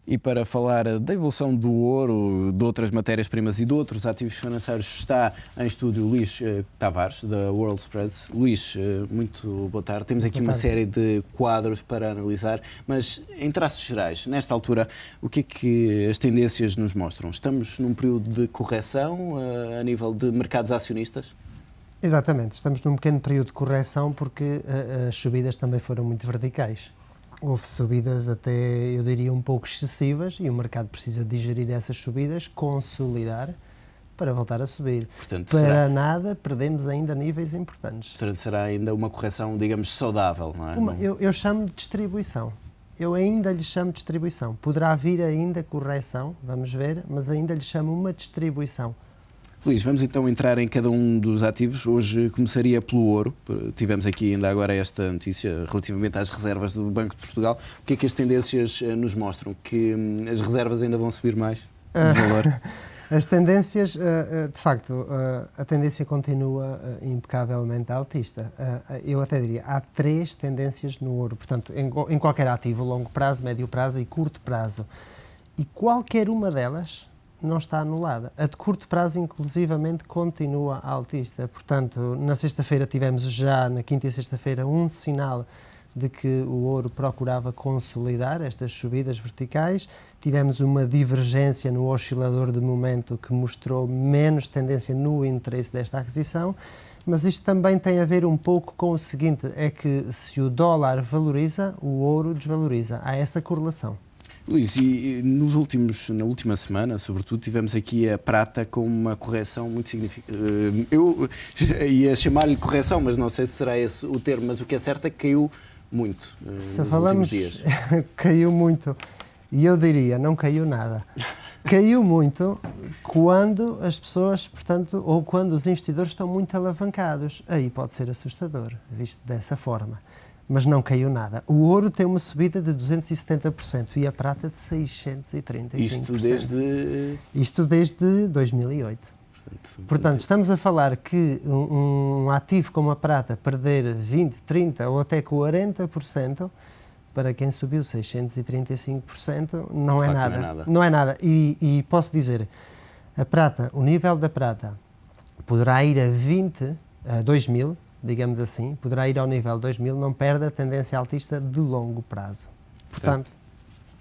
E para falar da evolução do ouro, de outras matérias-primas e de outros ativos financeiros, está em estúdio Luís Tavares, da World Spreads. Luís, muito boa tarde. Temos aqui uma série de quadros para analisar, mas em traços gerais, nesta altura, o que é que as tendências nos mostram? Estamos num período de correção a nível de mercados acionistas? Exatamente, estamos num pequeno período de correção porque as subidas também foram muito verticais. Houve subidas até, eu diria, um pouco excessivas e o mercado precisa digerir essas subidas, consolidar para voltar a subir. Portanto, para nada, perdemos ainda níveis importantes. Portanto, será ainda uma correção, digamos, saudável, não é? Eu chamo de distribuição. Eu ainda lhe chamo de distribuição. Poderá vir ainda correção, vamos ver, mas ainda lhe chamo uma distribuição. Luís, vamos então entrar em cada um dos ativos. Hoje começaria pelo ouro. Tivemos aqui ainda agora esta notícia relativamente às reservas do Banco de Portugal. O que é que as tendências nos mostram? Que as reservas ainda vão subir mais de valor? As tendências, de facto, a tendência continua impecavelmente altista. Eu até diria, há 3 tendências no ouro, portanto, em qualquer ativo, longo prazo, médio prazo e curto prazo. E qualquer uma delas não está anulada. A de curto prazo, inclusivamente, continua altista. Portanto, na sexta-feira tivemos já, na quinta e sexta-feira, um sinal de que o ouro procurava consolidar estas subidas verticais. Tivemos uma divergência no oscilador de momento que mostrou menos tendência no interesse desta aquisição, mas isto também tem a ver um pouco com o seguinte, é que se o dólar valoriza, o ouro desvaloriza. Há essa correlação. Luís, e na última semana, sobretudo, tivemos aqui a prata com uma correção muito significativa. Eu ia chamar-lhe correção, mas não sei se será esse o termo, mas o que é certo é que caiu muito se falamos, dias. Caiu muito. E eu diria, não caiu nada. Caiu muito quando as pessoas, portanto, ou quando os investidores estão muito alavancados. Aí pode ser assustador, visto dessa forma. Mas não caiu nada. O ouro tem uma subida de 270% e a prata de 635%. Isto desde 2008. Portanto, estamos a falar que um ativo como a prata perder 20%, 30% ou até 40%, para quem subiu 635%, não é nada. Não é nada. E posso dizer, a prata, o nível da prata poderá ir a 2000, digamos assim, poderá ir ao nível 2000, não perde a tendência altista de longo prazo. Portanto,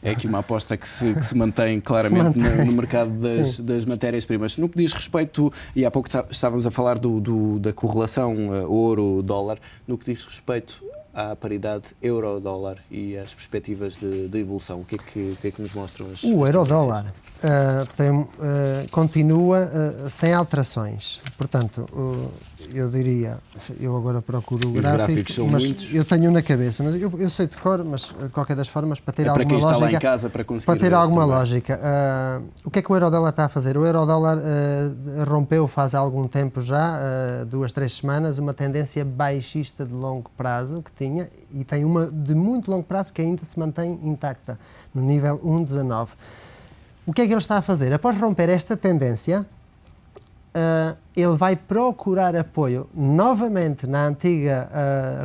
é aqui uma aposta que se mantém claramente no mercado das matérias-primas. No que diz respeito, e há pouco estávamos a falar da correlação ouro-dólar, no que diz respeito à paridade euro-dólar e às perspectivas de evolução, o que é que nos mostram as O euro-dólar continua sem alterações. Portanto, eu diria, eu agora procuro o gráfico, mas muitos. Eu tenho na cabeça, mas eu sei de cor, mas de qualquer das formas, para ter alguma lógica... Para quem está lá em casa, para conseguir... Para ter alguma lógica. O que é que o euro-dólar está a fazer? O euro-dólar rompeu faz algum tempo já, 2, 3 semanas, uma tendência baixista de longo prazo que tinha, e tem uma de muito longo prazo que ainda se mantém intacta, no nível 1,19. O que é que ele está a fazer? Após romper esta tendência, ele vai procurar apoio novamente na antiga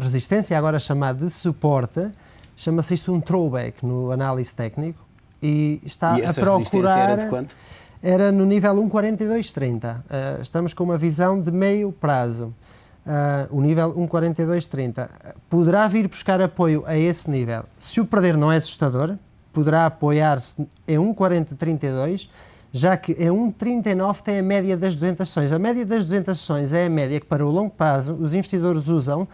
resistência, agora chamada de suporte, chama-se isto um throwback no análise técnico, e está a procurar... Era de quanto? Era no nível 1,4230. Estamos com uma visão de meio prazo. O nível 1,4230 poderá vir buscar apoio a esse nível. Se o perder não é assustador, poderá apoiar-se em 1,4032, já que em 1,39 tem a média das 200 sessões. A média das 200 sessões é a média que para o longo prazo os investidores usam,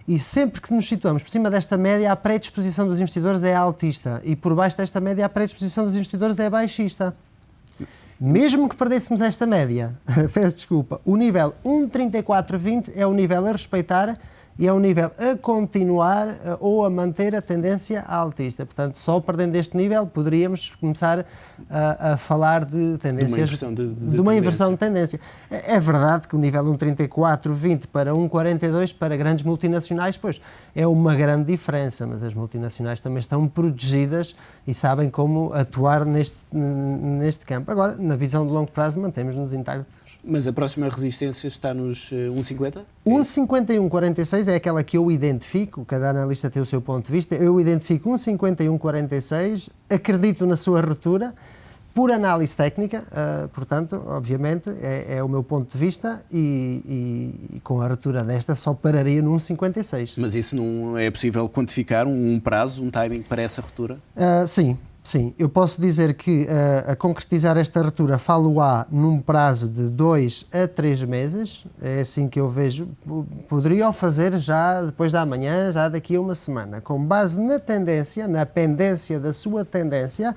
e sempre que nos situamos por cima desta média, a predisposição dos investidores é altista, e por baixo desta média a predisposição dos investidores é baixista. Mesmo que perdêssemos esta média, peço desculpa, o nível 1,3420 é o nível a respeitar e é o nível a continuar ou a manter a tendência altista. Portanto, só perdendo este nível poderíamos começar a falar de tendências, de uma inversão de tendência. É verdade que o nível 1,3420 para 1,42 para grandes multinacionais, pois, é uma grande diferença, mas as multinacionais também estão protegidas e sabem como atuar neste campo. Agora, na visão de longo prazo, mantemos-nos intactos. Mas a próxima resistência está nos 1,50? 1,51,46 51,46 é aquela que eu identifico, cada analista tem o seu ponto de vista, eu identifico 51,46, acredito na sua ruptura, por análise técnica, portanto, obviamente, é o meu ponto de vista e com a ruptura desta só pararia no 1,56. Mas isso não é possível quantificar um prazo, um timing para essa ruptura? Sim. Sim, eu posso dizer que a concretizar esta ruptura falo-á num prazo de 2 a 3 meses, é assim que eu vejo, poderia o fazer já depois da manhã, já daqui a uma semana, com base na tendência, na pendência da sua tendência,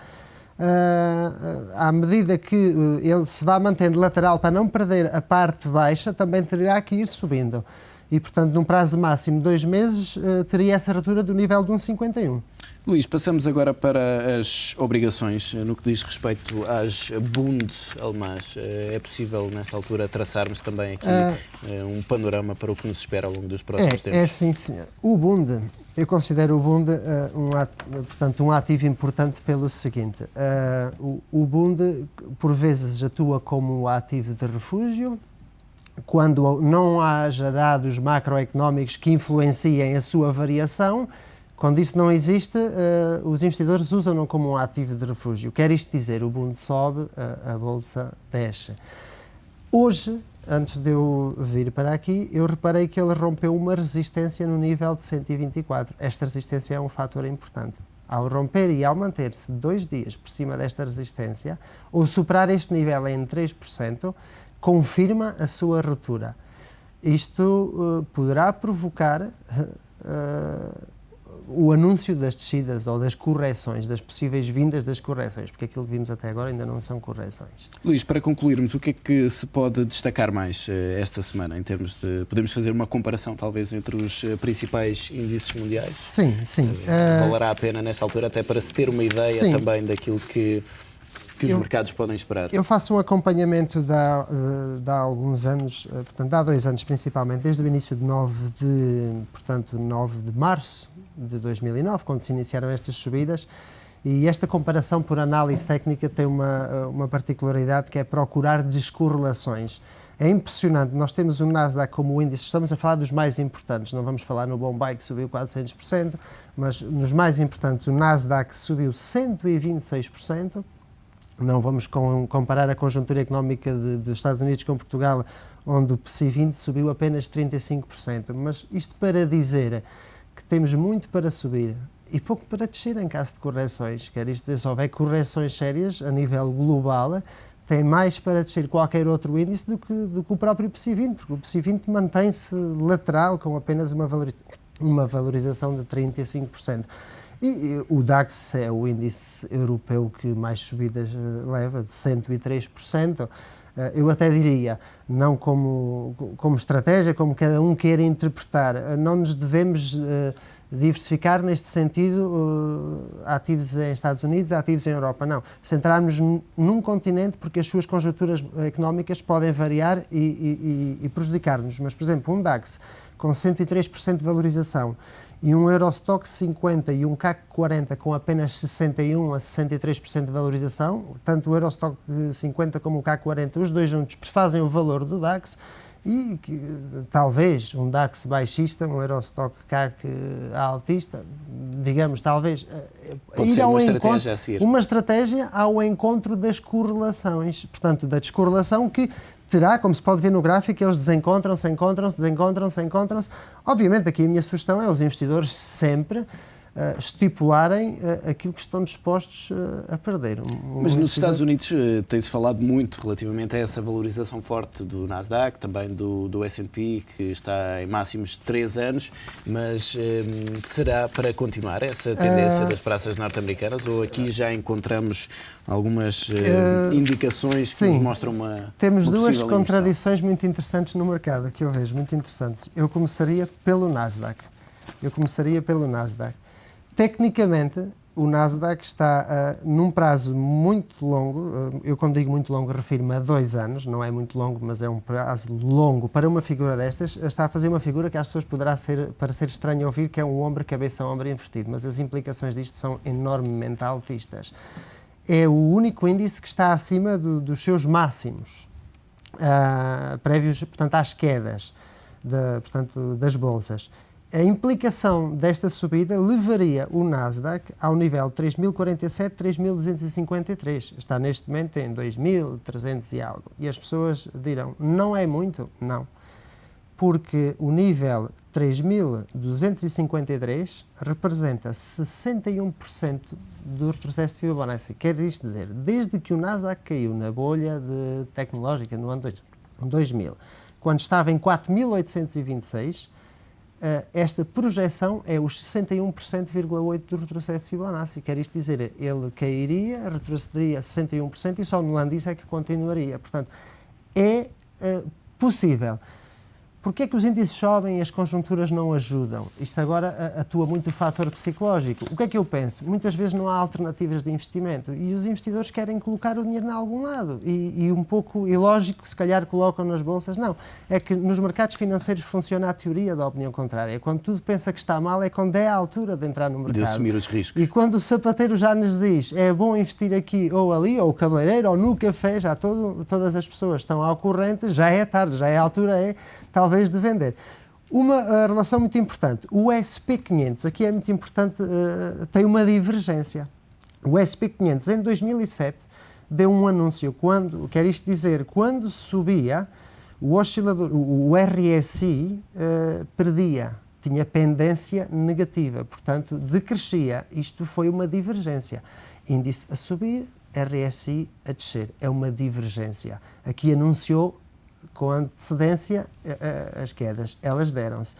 à medida que ele se vai mantendo lateral para não perder a parte baixa, também terá que ir subindo. E, portanto, num prazo máximo de 2 meses, teria essa ruptura do nível de 1,51. Luís, passamos agora para as obrigações no que diz respeito às Bund alemãs. É possível, nesta altura, traçarmos também aqui um panorama para o que nos espera ao longo dos próximos tempos? É sim, senhor. O Bund, eu considero o Bund um ativo importante pelo seguinte. O Bund, por vezes, atua como um ativo de refúgio, quando não haja dados macroeconómicos que influenciem a sua variação. Quando isso não existe, os investidores usam-no como um ativo de refúgio. Quer isto dizer, o Bund sobe, a bolsa desce. Hoje, antes de eu vir para aqui, eu reparei que ele rompeu uma resistência no nível de 124. Esta resistência é um fator importante. Ao romper e ao manter-se 2 dias por cima desta resistência, ou superar este nível em 3%, confirma a sua ruptura. Isto poderá provocar o anúncio das descidas ou das correções, das possíveis vindas das correções, porque aquilo que vimos até agora ainda não são correções. Luís, para concluirmos, o que é que se pode destacar mais esta semana, em termos de... Podemos fazer uma comparação, talvez, entre os principais índices mundiais? Sim. Valerá a pena, nessa altura, até para se ter uma ideia também daquilo que os mercados podem esperar? Eu faço um acompanhamento de há alguns anos, portanto, há 2 anos principalmente, desde o início de 9 de março de 2009, quando se iniciaram estas subidas, e esta comparação por análise técnica tem uma particularidade, que é procurar descorrelações. É impressionante, nós temos o Nasdaq como índice, estamos a falar dos mais importantes, não vamos falar no Bombay que subiu 400%, mas nos mais importantes o Nasdaq subiu 126%, não vamos comparar a conjuntura económica dos Estados Unidos com Portugal, onde o PSI 20 subiu apenas 35%, mas isto para dizer que temos muito para subir e pouco para descer em caso de correções. Quer isto dizer, se houver correções sérias a nível global, tem mais para descer qualquer outro índice do que o próprio PSI 20, porque o PSI 20 mantém-se lateral com apenas uma valorização de 35%. E o DAX é o índice europeu que mais subidas leva, de 103%. Eu até diria, não como estratégia, como cada um queira interpretar, não nos devemos diversificar neste sentido, ativos em Estados Unidos, ativos em Europa, não. Centrarmos num continente, porque as suas conjunturas económicas podem variar e prejudicar-nos. Mas, por exemplo, um DAX com 103% de valorização e um Eurostock 50 e um CAC 40 com apenas 61 a 63% de valorização, tanto o Eurostock 50 como o CAC 40, os dois juntos fazem o valor do DAX, e talvez um DAX baixista, um Eurostock CAC altista, digamos, talvez ir ao encontro, uma estratégia ao encontro das correlações, portanto, da descorrelação que terá, como se pode ver no gráfico, eles desencontram-se. Obviamente, aqui a minha sugestão é os investidores sempre estipularem aquilo que estão dispostos a perder. Mas nos Estados Unidos tem-se falado muito relativamente a essa valorização forte do Nasdaq, também do S&P, que está em máximos de 3 anos, mas será para continuar essa tendência das praças norte-americanas, ou aqui já encontramos algumas indicações que nos mostram uma Temos duas possível contradições muito interessantes no mercado, que eu vejo muito interessantes. Eu começaria pelo Nasdaq. Tecnicamente, o Nasdaq está num prazo muito longo, eu quando digo muito longo refiro-me a 2 anos, não é muito longo, mas é um prazo longo para uma figura destas, está a fazer uma figura que às pessoas poderá parecer estranho ouvir, que é um ombro, cabeça, ombro invertido, mas as implicações disto são enormemente altistas. É o único índice que está acima dos seus máximos, prévios, portanto, às quedas. portanto, das bolsas. A implicação desta subida levaria o Nasdaq ao nível 3.047, 3.253. Está neste momento em 2.300 e algo. E as pessoas dirão, não é muito? Não. Porque o nível 3.253 representa 61% do retrocesso de Fibonacci. Quer isto dizer, desde que o Nasdaq caiu na bolha tecnológica no ano 2000, quando estava em 4.826, esta projeção é os 61,8% do retrocesso de Fibonacci. Quer isto dizer, ele cairia, retrocederia 61% e só no ano disso é que continuaria. Portanto, é possível. Porquê é que os índices sobem e as conjunturas não ajudam? Isto agora atua muito o fator psicológico. O que é que eu penso? Muitas vezes não há alternativas de investimento e os investidores querem colocar o dinheiro em algum lado e um pouco ilógico, se calhar colocam nas bolsas. Não, é que nos mercados financeiros funciona a teoria da opinião contrária. Quando tudo pensa que está mal é quando é a altura de entrar no mercado. De assumir os riscos. E quando o sapateiro já nos diz é bom investir aqui ou ali, ou o cabeleireiro, ou no café, já todas as pessoas estão ao corrente, já é tarde, já é a altura, talvez de vender. Uma relação muito importante, o SP500, aqui é muito importante, tem uma divergência. O SP500 em 2007 deu um anúncio, quer isto dizer, quando subia, o oscilador, o RSI perdia, tinha pendência negativa, portanto decrescia, isto foi uma divergência. Índice a subir, RSI a descer, é uma divergência. Aqui anunciou com antecedência as quedas, elas deram-se.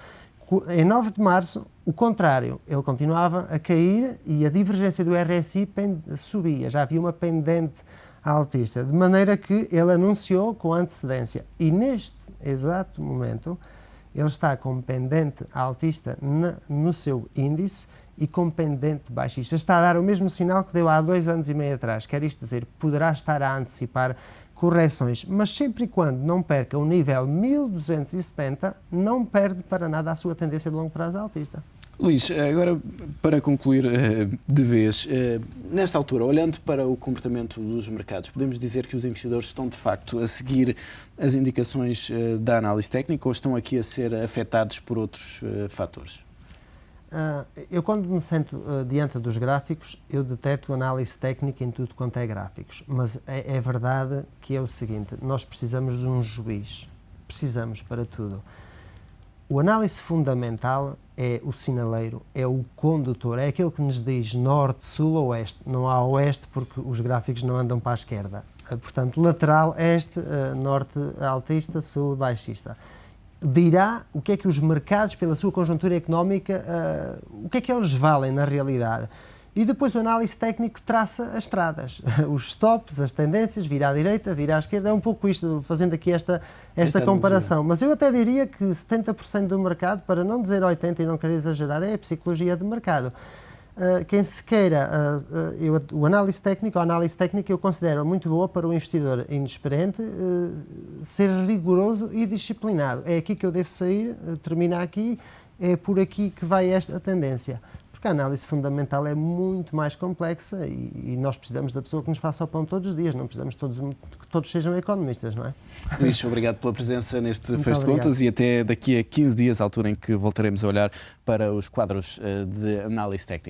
Em 9 de março, o contrário, ele continuava a cair e a divergência do RSI subia, já havia uma pendente altista, de maneira que ele anunciou com antecedência. E neste exato momento, ele está com pendente altista no seu índice e com pendente baixista. Está a dar o mesmo sinal que deu há 2 anos e meio atrás, quer isto dizer, poderá estar a antecipar correções, mas sempre e quando não perca o nível 1270, não perde para nada a sua tendência de longo prazo altista. Luís, agora para concluir de vez, nesta altura, olhando para o comportamento dos mercados, podemos dizer que os investidores estão de facto a seguir as indicações da análise técnica ou estão aqui a ser afetados por outros fatores? Eu quando me sento diante dos gráficos, eu deteto análise técnica em tudo quanto é gráficos, mas é verdade que é o seguinte, nós precisamos de um juiz, precisamos para tudo. O análise fundamental é o sinaleiro, é o condutor, é aquele que nos diz norte, sul ou oeste. Não há oeste porque os gráficos não andam para a esquerda. Portanto, lateral, este, norte altista, sul baixista. Dirá o que é que os mercados, pela sua conjuntura económica, o que é que eles valem na realidade. E depois o análise técnico traça as estradas, os stops, as tendências, vira à direita, vira à esquerda, é um pouco isto, fazendo aqui esta comparação. Mas eu até diria que 70% do mercado, para não dizer 80% e não querer exagerar, é a psicologia de mercado. Quem se queira, a análise técnica eu considero muito boa para o investidor inexperiente ser rigoroso e disciplinado. É aqui que eu devo sair, termina aqui, é por aqui que vai esta tendência. Porque a análise fundamental é muito mais complexa e nós precisamos da pessoa que nos faça o pão todos os dias, não precisamos que todos sejam economistas, não é? Luís, obrigado pela presença neste Fecho de Contas e até daqui a 15 dias, à altura em que voltaremos a olhar para os quadros de análise técnica.